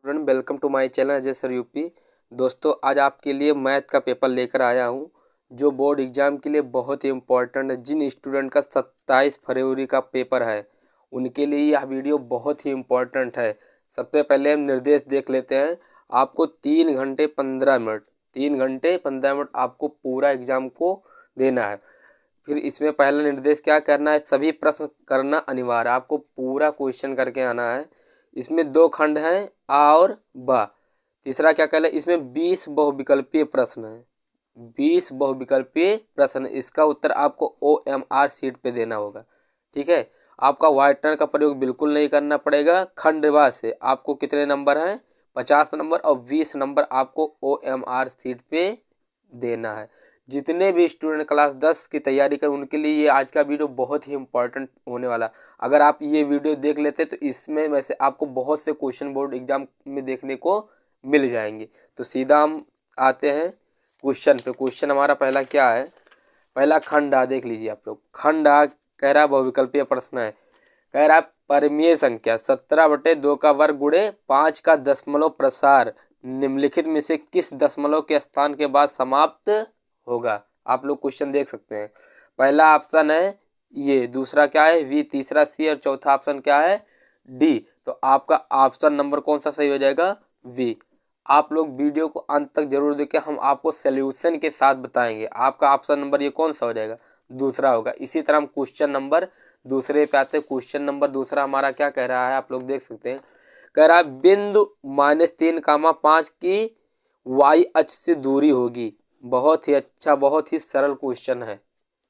Student welcome to my channel Ajay sir UP. दोस्तों आज आपके लिए मैथ का पेपर लेकर आया हूं जो बोर्ड एग्जाम के लिए बहुत ही इम्पोर्टेंट है। जिन स्टूडेंट का 27 फरवरी का पेपर है उनके लिए यह वीडियो बहुत ही इम्पोर्टेंट है। सबसे पहले हम निर्देश देख लेते हैं। आपको 3 घंटे 15 मिनट आपको पूरा एग्जाम को देना है। फिर इसमें पहला निर्देश क्या करना है, सभी प्रश्न करना अनिवार्य। आपको पूरा क्वेश्चन करके आना है। इसमें 2 खंड हैं आ और बा। तीसरा क्या कहला, इसमें 20 बहुविकल्पीय प्रश्न है। 20 बहुविकल्पीय प्रश्न, इसका उत्तर आपको OMR शीट पे देना होगा। ठीक है, आपका व्हाइटनर का प्रयोग बिल्कुल नहीं करना पड़ेगा। खंडवा से आपको कितने नंबर हैं, 50 नंबर और 20 नंबर आपको OMR शीट पे देना है। जितने भी स्टूडेंट क्लास 10 की तैयारी करें उनके लिए ये आज का वीडियो बहुत ही इंपॉर्टेंट होने वाला। अगर आप ये वीडियो देख लेते तो इसमें वैसे आपको बहुत से क्वेश्चन बोर्ड एग्जाम में देखने को मिल जाएंगे। तो सीधा हम आते हैं क्वेश्चन पे। क्वेश्चन हमारा पहला क्या है, पहला खंड आ देख लीजिए आप लोग। खंड आ कह रहा बहुविकल्पीय प्रश्न है। कह रहा है परिमेय संख्या 17/2 का वर्ग गुणे 5 का दशमलव प्रसार निम्नलिखित में से किस दशमलव के स्थान के बाद समाप्त होगा। आप लोग क्वेश्चन देख सकते हैं। पहला ऑप्शन है ये, दूसरा क्या है वी, तीसरा सी और चौथा ऑप्शन क्या है डी। तो आपका ऑप्शन नंबर कौन सा सही हो जाएगा, वी। आप लोग वीडियो को अंत तक जरूर देखें, हम आपको सॉल्यूशन के साथ बताएंगे। आपका ऑप्शन नंबर ये कौन सा हो जाएगा, दूसरा होगा। इसी तरह हम क्वेश्चन नंबर दूसरे पे आते हैं। क्वेश्चन नंबर दूसरा हमारा क्या कह रहा है, आप लोग देख सकते हैं। कह रहा है बिंदु -3, 5 की y अक्ष से दूरी होगी। बहुत ही अच्छा, बहुत ही सरल क्वेश्चन है।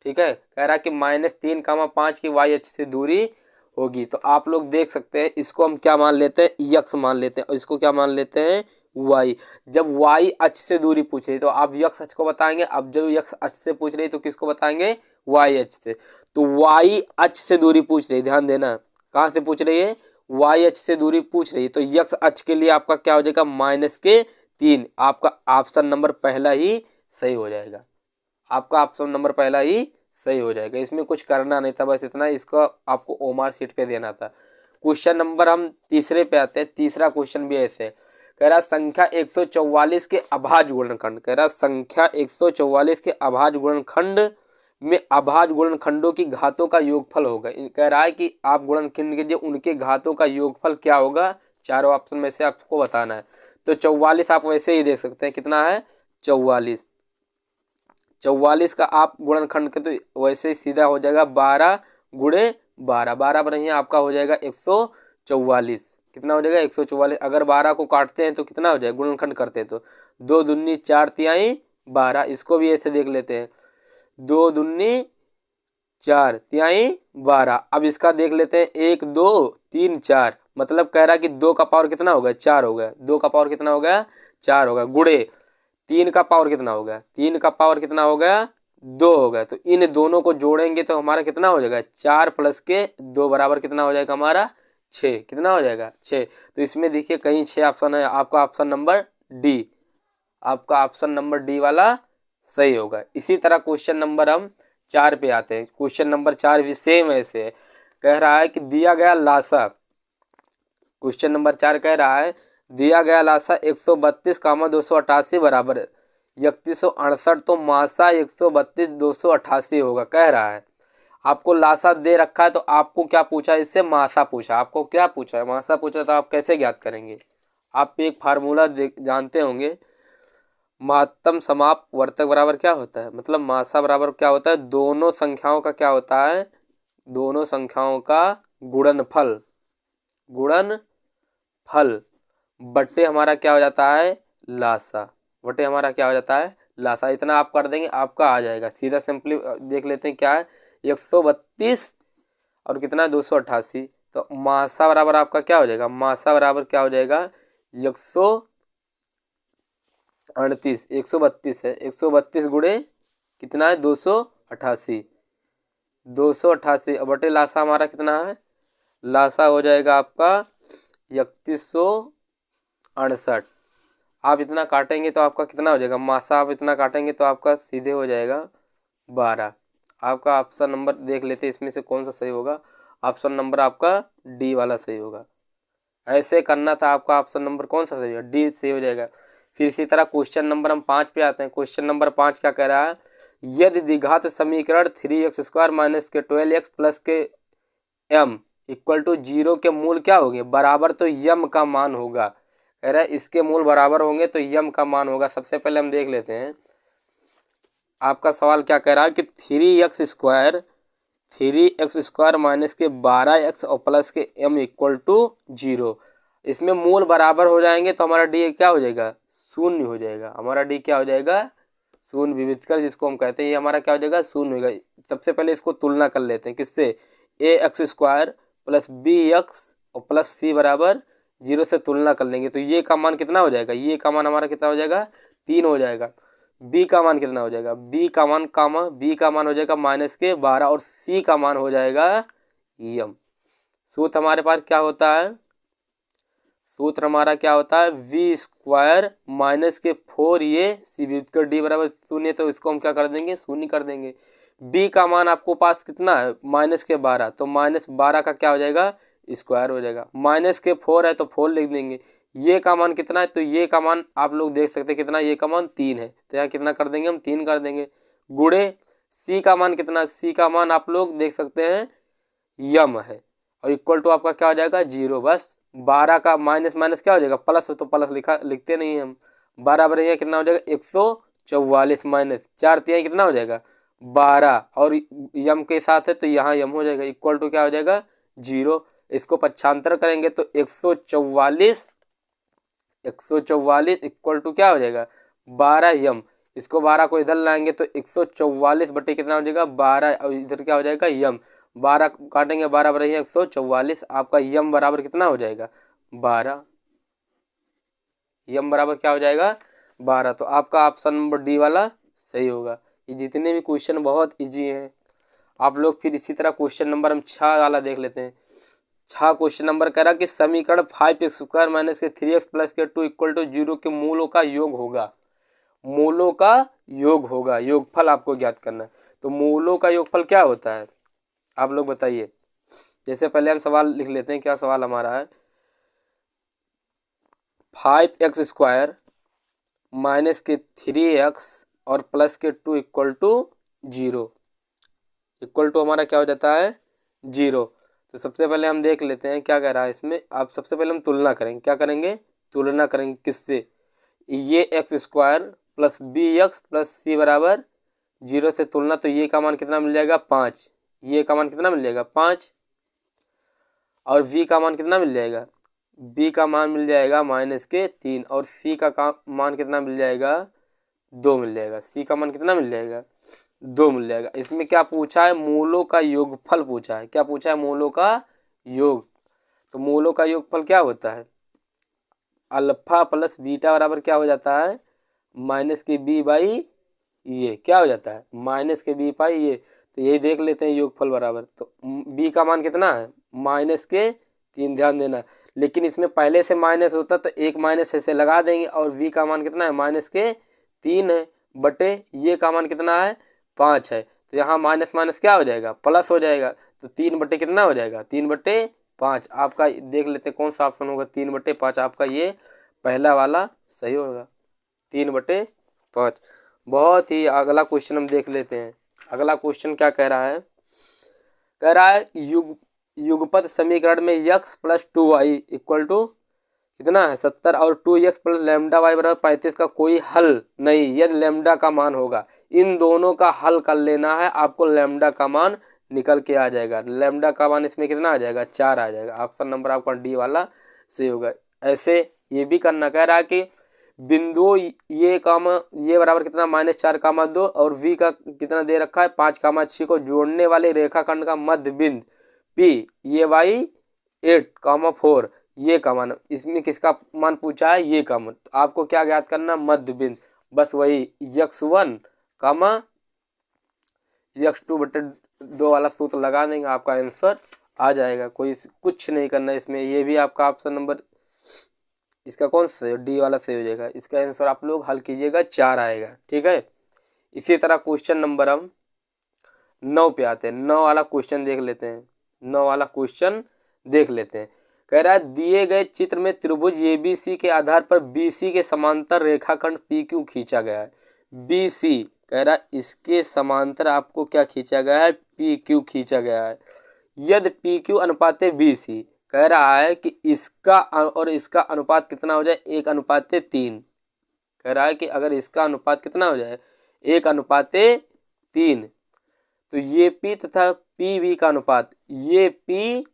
ठीक है, कह रहा है कि -3, 5 की y अक्ष से दूरी होगी। तो आप लोग देख सकते हैं, इसको हम क्या मान लेते हैं, यक्स मान लेते हैं और इसको क्या मान लेते हैं, y। जब y अक्ष से दूरी पूछ रही तो आप यक्स अक्ष को बताएंगे। अब जब यक्स अक्ष से पूछ रही तो किसको बताएंगे, y अक्ष से। तो y अक्ष से दूरी पूछ रही, ध्यान देना कहाँ से पूछ रही है, y अक्ष से दूरी पूछ रही है। तो यक्स अक्ष के लिए आपका क्या हो जाएगा, -3। आपका ऑप्शन नंबर पहला ही सही हो जाएगा। आपका ऑप्शन नंबर पहला ही सही हो जाएगा। इसमें कुछ करना नहीं था, बस इतना, इसको आपको ओमार शीट पे देना था। क्वेश्चन नंबर हम तीसरे पे आते हैं। तीसरा क्वेश्चन भी ऐसे है। कह रहा संख्या 144 के अभाज्य गुणनखंड। कह रहा संख्या 144 के अभाज्य गुणनखंड में अभाज्य गुणनखंडों की घातों का योगफल होगा। कह रहा है कि आप गुणनखंड कीजिए, उनके घातों का योगफल क्या होगा, चारों ऑप्शन में से आपको बताना है। तो 44 आप वैसे ही देख सकते हैं, कितना है 44। 44 का आप गुणनखंड के तो वैसे ही सीधा हो जाएगा 12 गुणे 12। 12 पर यहाँ आपका हो जाएगा 144। कितना हो जाएगा 144। अगर 12 को काटते हैं तो कितना हो जाएगा, गुणनखंड करते हैं तो 2 दूनी 4 तिहाई 12। इसको भी ऐसे देख लेते हैं, 2 दूनी 4 तिहाई 12। अब इसका देख लेते हैं 1 2 3 4, मतलब कह रहा है कि 2 का पावर कितना हो गया, 4 हो गया। 2 का पावर कितना हो गया, 4 हो गया। गुणे 3 का पावर कितना हो गया, 3 का पावर कितना हो गया, 2 हो गया। तो इन दोनों को जोड़ेंगे तो हमारा कितना हो जाएगा, 4 + के 2 बराबर कितना हो जाएगा हमारा 6। कितना हो जाएगा 6। तो इसमें देखिए कहीं 6 ऑप्शन है, आपका ऑप्शन नंबर डी, आपका ऑप्शन नंबर डी वाला सही होगा। इसी तरह क्वेश्चन नंबर हम 4 पे आते हैं। क्वेश्चन नंबर 4 भी सेम ऐसे है। कह रहा है कि दिया गया लासा, क्वेश्चन नंबर 4 कह रहा है दिया गया लासा 132, 288 = 3168। तो मासा 132, 288 होगा। कह रहा है आपको लासा दे रखा है तो आपको क्या पूछा, इससे मासा पूछा। आपको क्या पूछा है, मासा पूछा। तो आप कैसे ज्ञात करेंगे, आप एक फार्मूला जानते होंगे, महत्तम समाप वर्तक बराबर क्या होता है, मतलब मासा बराबर क्या होता है, दोनों संख्याओं का क्या होता है, दोनों संख्याओं का गुणनफल। गुणनफल बट्टे हमारा क्या हो जाता है, लासा। बट्टे हमारा क्या हो जाता है, लासा। इतना आप कर देंगे आपका आ जाएगा सीधा। सिंपली देख लेते हैं क्या है, 132 और कितना 288। तो मासा बराबर आपका क्या हो जाएगा, मासा बराबर क्या हो जाएगा 138। 132 है, 132 गुणे कितना है 288। 288 और बटे लासा हमारा कितना है, लासा हो जाएगा आपका 3168। आप इतना काटेंगे तो आपका कितना हो जाएगा, मासा आप इतना काटेंगे तो आपका सीधे हो जाएगा 12। आपका ऑप्शन नंबर देख लेते हैं इसमें से कौन सा सही होगा। ऑप्शन नंबर आपका डी वाला सही होगा। ऐसे करना था आपका। ऑप्शन नंबर कौन सा सही है? डी सही हो जाएगा। फिर इसी तरह क्वेश्चन नंबर हम 5 पे आते हैं। क्वेश्चन नंबर 5 क्या कह रहा है? यदि द्विघात समीकरण 3x² माइनस के 12x प्लस के m इक्वल टू 0 के मूल क्या होंगे? बराबर, तो यम का मान होगा। कह रहा है इसके मूल बराबर होंगे तो यम का मान होगा। सबसे पहले हम देख लेते हैं आपका सवाल क्या कह रहा है कि 3x² माइनस के 12x और प्लस के m इक्वल टू 0, इसमें मूल बराबर हो जाएंगे तो हमारा डी क्या हो जाएगा? शून्य हो जाएगा। हमारा डी क्या हो जाएगा? शून्य विविधकर जिसको हम कहते हैं, ये हमारा क्या हो जाएगा? शून्य होगा। सबसे पहले इसको तुलना कर लेते हैं किससे? ax² प्लस bx और प्लस c बराबर 0 से तुलना कर लेंगे तो ये का मान कितना हो जाएगा? ये का मान हमारा कितना हो जाएगा? 3 हो जाएगा। b का मान कितना हो जाएगा? b का मान b का मान हो जाएगा माइनस के 12 और c का मान हो जाएगा यम। सूत्र हमारे पास क्या होता है? सूत्र हमारा क्या होता है? v² माइनस के 4 ये सी विविधकर डी बराबर शून्य, तो इसको हम क्या कर देंगे? शून्य कर देंगे। b का मान आपको पास कितना है? माइनस के 12, तो माइनस 12 का क्या हो जाएगा? स्क्वायर हो जाएगा। माइनस के 4 है तो 4 लिख देंगे। ये का मान कितना है? तो ये का मान आप लोग देख सकते हैं कितना, ये का मान 3 है तो यहाँ कितना कर देंगे हम? 3 कर देंगे। गुणे c का मान कितना? c का मान आप लोग देख सकते हैं यम है और इक्वल टू आपका क्या हो जाएगा? 0। बस 12 का माइनस माइनस क्या हो जाएगा? प्लस, तो प्लस लिखते नहीं हम। 12 बराबर यहाँ कितना हो जाएगा? 144 माइनस 4 3 कितना हो जाएगा? 12 और यम के साथ है तो यहाँ यम हो जाएगा। इक्वल टू क्या हो जाएगा? 0। इसको पक्षांतर करेंगे तो 144 इक्वल टू क्या हो जाएगा? 12 यम। इसको 12 को इधर लाएंगे तो 144 बटे कितना हो जाएगा? 12 और इधर क्या हो जाएगा? यम। 12 काटेंगे, 12 बराबर 144। आपका यम बराबर कितना हो जाएगा? 12। यम बराबर क्या हो जाएगा? 12। तो आपका ऑप्शन नंबर डी वाला सही होगा। ये जितने भी क्वेश्चन बहुत इजी हैं। आप लोग फिर इसी तरह क्वेश्चन नंबर हम 6 वाला देख लेते हैं। 6 क्वेश्चन नंबर कह रहा कि समीकरण 5x² माइनस के 3x प्लस के 2 इक्वल टू 0 के मूलों का योग होगा। मूलों का योग होगा, योगफल आपको ज्ञात करना है। तो मूलों का योगफल क्या होता है आप लोग बताइए। जैसे पहले हम सवाल लिख लेते हैं। क्या सवाल हमारा है? 5x² माइनस के 3x और प्लस के 2 इक्वल टू 0। इक्वल टू हमारा क्या हो जाता है? 0। तो सबसे पहले हम देख लेते हैं क्या कह रहा है इसमें। आप सबसे पहले हम तुलना करेंगे। क्या करेंगे? तुलना करेंगे किससे? ये x² plus bx plus c बराबर 0 से तुलना, तो ये का मान कितना मिल जाएगा? 5। ये का मान कितना मिल जाएगा? 5। और v का मान कितना मिल जाएगा? b का मान मिल जाएगा माइनस के 3 और c का मान कितना मिल जाएगा? 2 मिल जाएगा। c का मान कितना मिल जाएगा? 2 मिल जाएगा। इसमें क्या पूछा है? मूलों का योगफल पूछा है। क्या पूछा है? मूलों का योग। तो मूलों का योगफल क्या होता है? अल्फा प्लस बीटा बराबर क्या हो जाता है? माइनस के बी बाई ये। क्या हो जाता है? माइनस के बी बाई ये। तो यही देख लेते हैं योगफल बराबर। तो बी का मान कितना है? माइनस के 3। ध्यान देना, लेकिन इसमें पहले से माइनस होता तो एक माइनस ऐसे लगा देंगे। और v का मान कितना है? माइनस के 3 है बटे ये का मान कितना है? 5 है। तो यहाँ माइनस माइनस क्या हो जाएगा? प्लस हो जाएगा। तो 3 बटे कितना हो जाएगा? 3 बटे 5। आपका देख लेते कौन सा ऑप्शन होगा। 3 बटे 5 आपका ये पहला वाला सही होगा। 3 बटे 5। बहुत ही अगला क्वेश्चन हम देख लेते हैं। अगला क्वेश्चन क्या कह रहा है? कह रहा है युगपत समीकरण में x plus 2y equal to कितना है? 70 और 2x प्लस लैम्डा वाई बराबर 35 का कोई हल नहीं यदि लैम्डा का मान होगा। इन दोनों का हल कर लेना है आपको। लैम्डा का मान निकल के आ जाएगा। लैम्डा का मान इसमें कितना आ जाएगा? 4 आ जाएगा। ऑप्शन नंबर आपका डी वाला सही होगा। ऐसे ये भी करना। कह रहा है कि बिंदु ये बराबर कितना? -4, 2 और v का कितना दे रखा है? 5, 6 को जोड़ने वाले रेखाखंड का मध्य बिंदु p ये y 8, 4 ये का मान। इसमें किसका मान पूछा है? ये का मान। तो आपको क्या ज्ञात करना? मध्य बिंदु। बस वही x1, x2 बटे 2 वाला सूत्र लगा देंगे, आपका आंसर आ जाएगा। कोई कुछ नहीं करना इसमें। ये भी आपका ऑप्शन नंबर इसका कौन सा? डी वाला सही हो जाएगा। इसका आंसर आप लोग हल कीजिएगा, 4 आएगा। ठीक है। इसी तरह क्वेश्चन नंबर हम 9 पे आते हैं। 9 वाला क्वेश्चन देख लेते हैं। 9 वाला क्वेश्चन देख लेते हैं। कह रहा है दिए गए चित्र में त्रिभुज एबीसी के आधार पर बीसी के समांतर रेखाखंड पीक्यू खींचा गया है। बीसी कह रहा है इसके समांतर आपको क्या खींचा गया है, पीक्यू खींचा गया है। यदि पीक्यू अनुपाते बीसी, कह रहा है कि इसका और इसका अनुपात कितना हो जाए, 1:3। कह रहा है कि अगर इसका अनुपात कितना हो जाए, 1:3, तो ये पी तथा पी वी का अनुपात, ये पी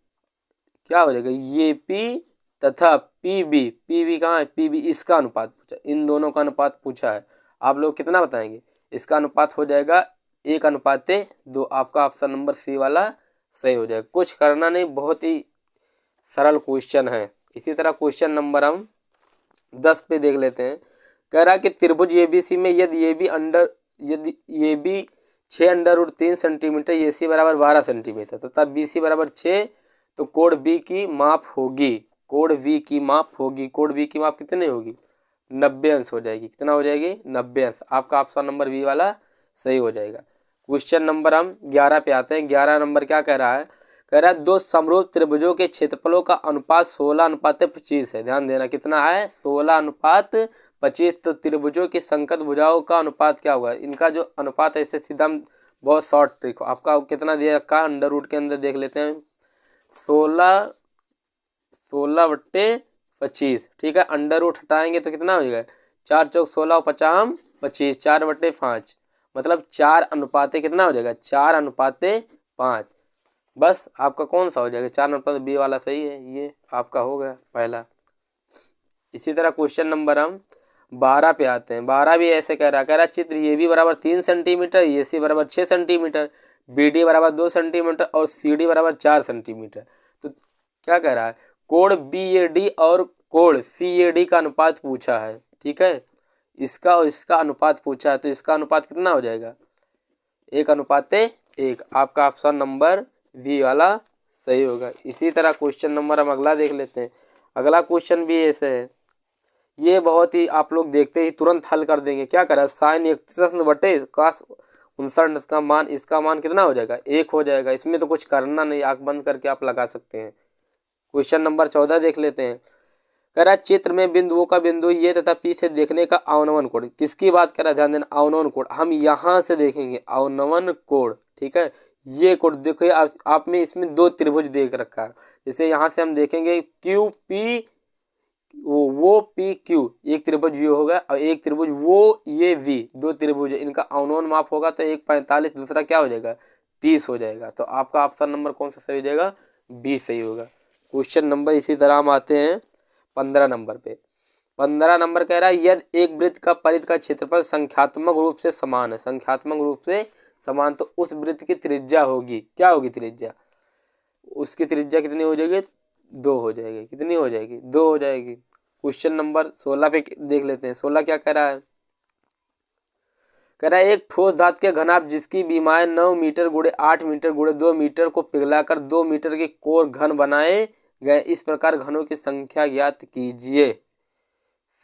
क्या हो जाएगा, ये पी तथा पी वी कहाँ है, पी वी इसका अनुपात पूछा, इन दोनों का अनुपात पूछा है। आप लोग कितना बताएंगे, इसका अनुपात हो जाएगा 1:2। आपका ऑप्शन नंबर सी वाला सही हो जाएगा। कुछ करना नहीं, बहुत ही सरल क्वेश्चन है। इसी तरह क्वेश्चन नंबर हम 10 पे देख लेते हैं। कह रहा है कि त्रिभुज एबीसी में यदि ये भी 6√3 सेंटीमीटर, ए सी बराबर 12 सेंटीमीटर तथा बी सी बराबर 6, तो कोण बी की माप होगी, कोण बी की माप होगी, कोण बी की माप कितनी होगी, 90 अंश हो जाएगी। कितना हो जाएगी, 90 अंश। आपका ऑप्शन नंबर बी वाला सही हो जाएगा। क्वेश्चन नंबर हम 11 पे आते हैं। 11 नंबर क्या कह रहा है, कह रहा है दो समरूप त्रिभुजों के क्षेत्रफलों का अनुपात 16:25 है। ध्यान देना कितना है, 16:25। तो त्रिभुजों की संगत भुजाओं का अनुपात क्या होगा, इनका जो अनुपात है, इससे सीधा बहुत शॉर्ट ट्रिक आपका कितना दिया रखा है, अंडर रूट के अंदर देख लेते हैं, 16/25। ठीक है, अंडर रूट हटाएंगे तो कितना हो जाएगा, 4 चौक 16 और 50 25, 4/5, मतलब 4 कितना हो जाएगा, 4:5। बस आपका कौन सा हो जाएगा, 4 बी वाला सही है, ये आपका हो गया पहला। इसी तरह क्वेश्चन नंबर हम 12 पे आते हैं। 12 भी ऐसे कह रहा है चित्र ये भी बराबर 3 सेंटीमीटर, ये सी बराबर 6 सेंटीमीटर, बी डी बराबर 2 सेंटीमीटर और सी डी बराबर 4 सेंटीमीटर। तो क्या कह रहा है, कोण बी ए डी और कोण सी ए डी का अनुपात पूछा है। ठीक है, इसका और इसका अनुपात पूछा है, तो इसका अनुपात कितना हो जाएगा, 1:1। आपका ऑप्शन नंबर बी वाला सही होगा। इसी तरह क्वेश्चन नंबर हम अगला देख लेते हैं। अगला क्वेश्चन भी ऐसे है, ये बहुत ही आप लोग देखते ही तुरंत हल कर देंगे। क्या करा, साइन 61/cos59 का मान, इसका मान कितना हो जाएगा, 1 हो जाएगा। इसमें तो कुछ करना नहीं, आंख बंद करके आप लगा सकते हैं। क्वेश्चन नंबर 14 देख लेते हैं। कह रहा है चित्र में बिंदुओं का बिंदु ये तथा पी से देखने का अवनवन कोण, किसकी बात कर रहा है, ध्यान देना, अवनवन कोण। हम यहाँ से देखेंगे अवनवन कोण। ठीक है, ये कोण देखिए आप में इसमें 2 त्रिभुज देख रखा है। जैसे यहाँ से हम देखेंगे क्यू पी, वो पी क्यू, एक त्रिभुज ये होगा और एक त्रिभुज वो ये वी, 2 त्रिभुज है, इनका अवनवन माप होगा तो एक 45, दूसरा क्या हो जाएगा, 30 हो जाएगा। तो आपका ऑप्शन नंबर कौन सा सही हो जाएगा, बी सही होगा। क्वेश्चन नंबर इसी तरह हम आते हैं 15 नंबर पे। 15 नंबर कह रहा है यदि एक वृत्त का परिधि का क्षेत्रफल संख्यात्मक रूप से समान है, संख्यात्मक रूप से समान, तो उस वृत्त की त्रिज्या होगी, क्या होगी त्रिज्या, उसकी त्रिज्या कितनी हो जाएगी, 2 हो जाएगी। कितनी हो जाएगी, 2 हो जाएगी। क्वेश्चन नंबर 16 पे देख लेते हैं। 16 क्या कह रहा है, कह रहा है एक ठोस धातु के घनाभ जिसकी बीमाएं 9 मीटर गुणे 8 मीटर गुणे 2 मीटर को पिघलाकर 2 मीटर के कोर घन बनाए गए, इस प्रकार घनों की संख्या ज्ञात कीजिए,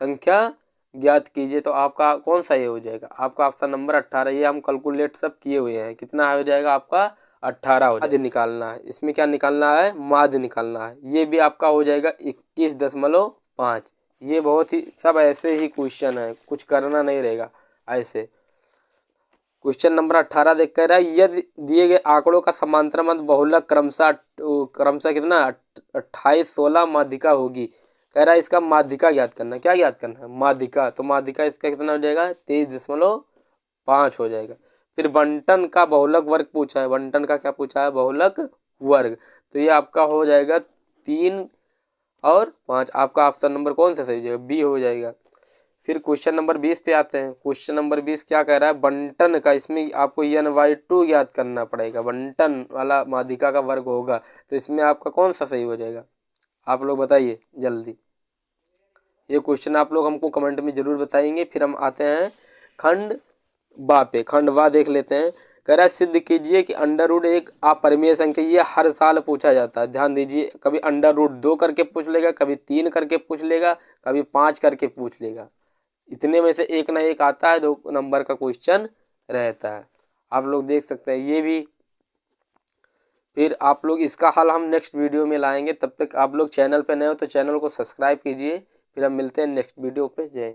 संख्या ज्ञात कीजिए। तो आपका कौन सा ये हो जाएगा, आपका ऑप्शन नंबर 18। ये हम कैलकुलेट सब किए हुए हैं, कितना हो जाएगा आपका 18 हो जाएगा। माध्य निकालना है, इसमें क्या निकालना है, माध्य निकालना है। ये भी आपका हो जाएगा 21.5। ये बहुत ही सब ऐसे ही क्वेश्चन है, कुछ करना नहीं रहेगा ऐसे। क्वेश्चन नंबर 18 देख कर रहा है यदि दिए गए आंकड़ों का समांतर मध्य बहुलक क्रमशः कितना 28, 16 माध्यिका होगी। कह रहा है इसका माध्यिका ज्ञात करना, क्या ज्ञात करना है, माध्यिका। तो माध्यिका इसका कितना हो जाएगा, 23.5 हो जाएगा। फिर बंटन का बहुलक वर्ग पूछा है, बंटन का क्या पूछा है, बहुलक वर्ग। तो ये आपका हो जाएगा 3 और 5। आपका ऑप्शन नंबर कौन सा सही हो जाएगा, बी हो जाएगा। फिर क्वेश्चन नंबर 20 पे आते हैं। क्वेश्चन नंबर 20 क्या कह रहा है, बंटन का, इसमें आपको n/2 याद करना पड़ेगा, बंटन वाला माध्यिका का वर्ग होगा। तो इसमें आपका कौन सा सही हो जाएगा, आप लोग बताइए जल्दी। ये क्वेश्चन आप लोग हमको कमेंट में जरूर बताएंगे। फिर हम आते हैं खंड बा पे। खंड बा देख लेते हैं। कह रहा है सिद्ध कीजिए कि √ एक अपरिमेय संख्या। ये हर साल पूछा जाता है, ध्यान दीजिए। कभी √2 करके पूछ लेगा, कभी 3 करके पूछ लेगा, कभी 5 करके पूछ लेगा। इतने में से एक ना एक आता है, 2 नंबर का क्वेश्चन रहता है। आप लोग देख सकते हैं। ये भी फिर आप लोग इसका हल हम नेक्स्ट वीडियो में लाएंगे। तब तक आप लोग चैनल पे नए हो तो चैनल को सब्सक्राइब कीजिए। फिर हम मिलते हैं नेक्स्ट वीडियो पे। जय हिंद।